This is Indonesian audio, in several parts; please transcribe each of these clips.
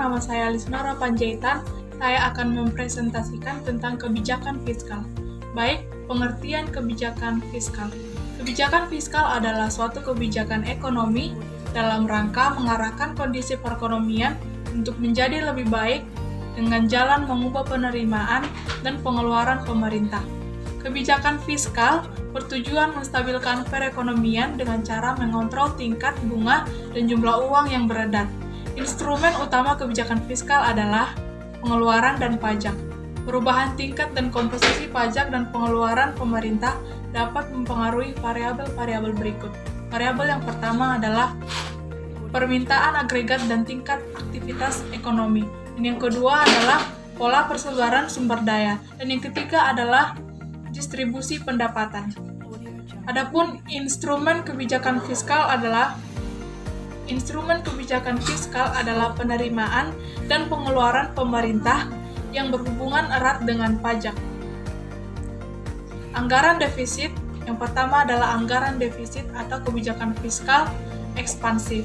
nama saya Lisnora Panjaitan. Saya akan mempresentasikan tentang kebijakan fiskal. Baik, pengertian kebijakan fiskal. Kebijakan fiskal adalah suatu kebijakan ekonomi dalam rangka mengarahkan kondisi perekonomian untuk menjadi lebih baik dengan jalan mengubah penerimaan dan pengeluaran pemerintah. Kebijakan fiskal bertujuan menstabilkan perekonomian dengan cara mengontrol tingkat bunga dan jumlah uang yang beredar. Instrumen utama kebijakan fiskal adalah pengeluaran dan pajak. Perubahan tingkat dan komposisi pajak dan pengeluaran pemerintah dapat mempengaruhi variabel-variabel berikut. Variabel yang pertama adalah permintaan agregat dan tingkat aktivitas ekonomi. Dan yang kedua adalah pola persebaran sumber daya. Dan yang ketiga adalah distribusi pendapatan. Adapun instrumen kebijakan fiskal adalah penerimaan dan pengeluaran pemerintah yang berhubungan erat dengan pajak. Anggaran defisit, yang pertama adalah anggaran defisit atau kebijakan fiskal ekspansif.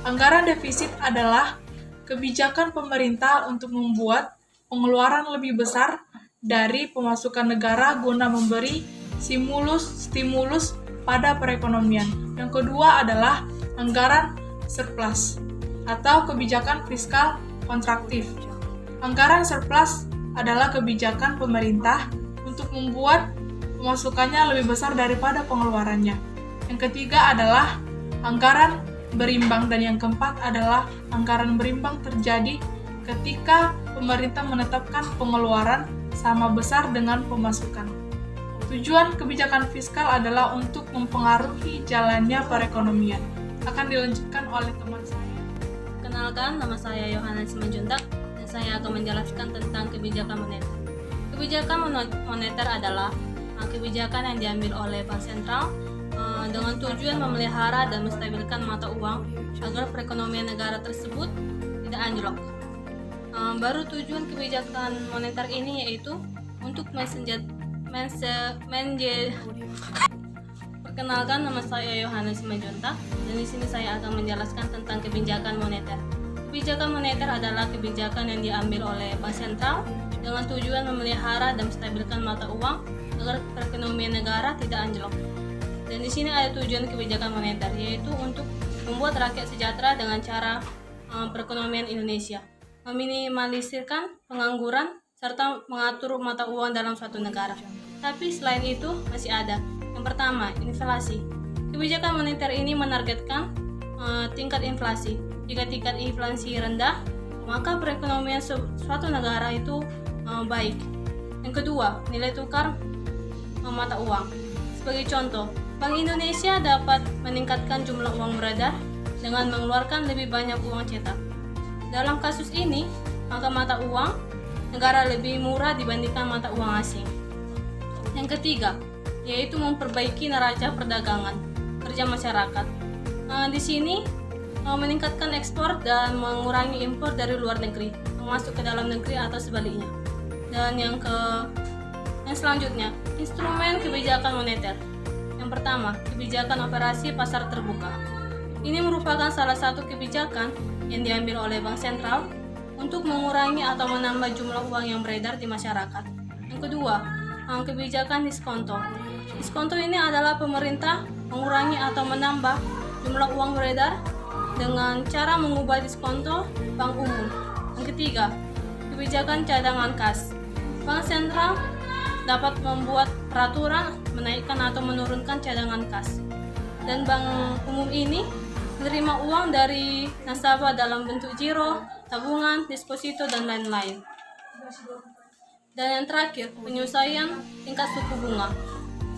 Anggaran defisit adalah kebijakan pemerintah untuk membuat pengeluaran lebih besar dari pemasukan negara guna memberi stimulus pada perekonomian. Yang kedua adalah anggaran surplus atau kebijakan fiskal kontraktif. Anggaran surplus adalah kebijakan pemerintah untuk membuat pemasukannya lebih besar daripada pengeluarannya. Yang ketiga adalah anggaran berimbang dan yang keempat adalah anggaran berimbang terjadi ketika pemerintah menetapkan pengeluaran sama besar dengan pemasukan. Tujuan kebijakan fiskal adalah untuk mempengaruhi jalannya perekonomian. Akan dilanjutkan oleh teman saya. Kenalkan, nama saya Yohanes Simanjuntak dan saya akan menjelaskan tentang kebijakan moneter. Kebijakan moneter adalah kebijakan yang diambil oleh Bank Sentral dengan tujuan memelihara dan menstabilkan mata uang agar perekonomian negara tersebut tidak anjlok. Baru tujuan kebijakan moneter ini yaitu untuk Perkenalkan, nama saya Yohanes Simanjuntak dan di sini saya akan menjelaskan tentang kebijakan moneter. Kebijakan moneter adalah kebijakan yang diambil oleh Bank Sentral dengan tujuan memelihara dan menstabilkan mata uang agar perekonomian negara tidak anjlok. Dan di sini ada tujuan kebijakan moneter yaitu untuk membuat rakyat sejahtera dengan cara perekonomian Indonesia, meminimalisirkan pengangguran serta mengatur mata uang dalam suatu negara. Tapi selain itu masih ada. Yang pertama, inflasi. Kebijakan moneter ini menargetkan tingkat inflasi. Jika tingkat inflasi rendah, maka perekonomian suatu negara itu baik. Yang kedua, nilai tukar mata uang. Sebagai contoh, Bank Indonesia dapat meningkatkan jumlah uang beredar dengan mengeluarkan lebih banyak uang cetak. Dalam kasus ini, maka mata uang negara lebih murah dibandingkan mata uang asing. Yang ketiga, yaitu memperbaiki neraca perdagangan kerja masyarakat. Di sini meningkatkan ekspor dan mengurangi impor dari luar negeri masuk ke dalam negeri atau sebaliknya. Dan yang selanjutnya, instrumen kebijakan moneter. Yang pertama, kebijakan operasi pasar terbuka. Ini merupakan salah satu kebijakan yang diambil oleh Bank Sentral untuk mengurangi atau menambah jumlah uang yang beredar di masyarakat. Yang kedua, kebijakan diskonto. Diskonto ini adalah pemerintah mengurangi atau menambah jumlah uang beredar dengan cara mengubah diskonto bank umum. Yang ketiga, kebijakan cadangan kas. Bank Sentral dapat membuat peraturan menaikkan atau menurunkan cadangan kas. Dan bank umum ini menerima uang dari nasabah dalam bentuk giro, tabungan, deposito, dan lain-lain. Dan yang terakhir, penyesuaian tingkat suku bunga.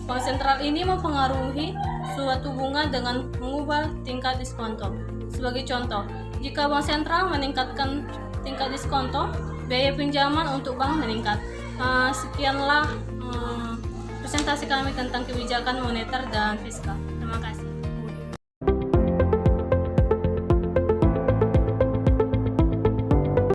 Bank Sentral ini mempengaruhi suatu bunga dengan mengubah tingkat diskonto. Sebagai contoh, jika Bank Sentral meningkatkan tingkat diskonto, biaya pinjaman untuk bank meningkat. Sekianlah presentasi kami tentang kebijakan moneter dan fiskal. Terima kasih.